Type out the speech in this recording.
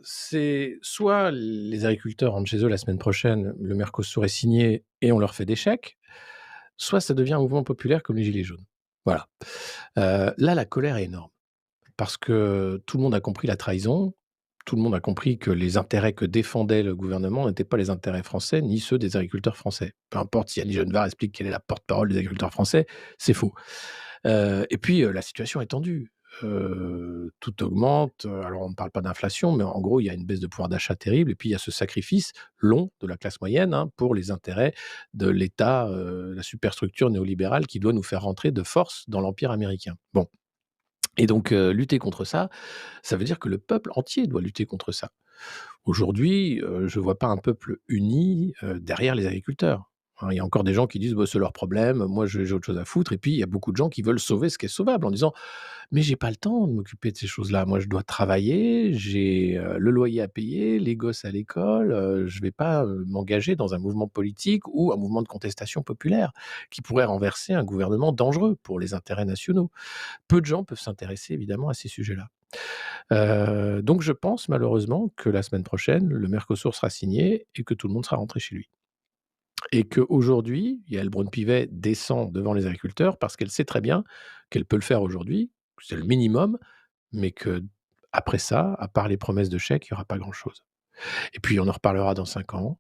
c'est soit les agriculteurs rentrent chez eux la semaine prochaine, le Mercosur est signé et on leur fait des chèques, soit ça devient un mouvement populaire comme les gilets jaunes. Voilà. Là, la colère est énorme parce que tout le monde a compris la trahison, tout le monde a compris que les intérêts que défendait le gouvernement n'étaient pas les intérêts français, ni ceux des agriculteurs français. Peu importe si Annie Genevard explique qu'elle est la porte-parole des agriculteurs français, c'est faux. Et puis, la situation est tendue. Tout augmente, alors on ne parle pas d'inflation, mais en gros, il y a une baisse de pouvoir d'achat terrible et puis il y a ce sacrifice long de la classe moyenne, hein, pour les intérêts de l'État, la superstructure néolibérale qui doit nous faire rentrer de force dans l'empire américain. Bon, et donc lutter contre ça, ça veut dire que le peuple entier doit lutter contre ça. Aujourd'hui, je vois pas un peuple uni, derrière les agriculteurs. Hein, il y a encore des gens qui disent: «Bah, c'est leur problème, moi j'ai autre chose à foutre» et puis il y a beaucoup de gens qui veulent sauver ce qui est sauvable en disant: «Mais j'ai pas le temps de m'occuper de ces choses-là. Moi je dois travailler, j'ai, le loyer à payer, les gosses à l'école, je vais pas, m'engager dans un mouvement politique ou un mouvement de contestation populaire qui pourrait renverser un gouvernement dangereux pour les intérêts nationaux». Peu de gens peuvent s'intéresser évidemment à ces sujets-là. Donc je pense malheureusement que la semaine prochaine, le Mercosur sera signé et que tout le monde sera rentré chez lui. Et qu'aujourd'hui, Yaël Braun-Pivet descend devant les agriculteurs parce qu'elle sait très bien qu'elle peut le faire aujourd'hui, c'est le minimum, mais qu'après ça, à part les promesses de chèques, il y aura pas grand-chose. Et puis on en reparlera dans 5 ans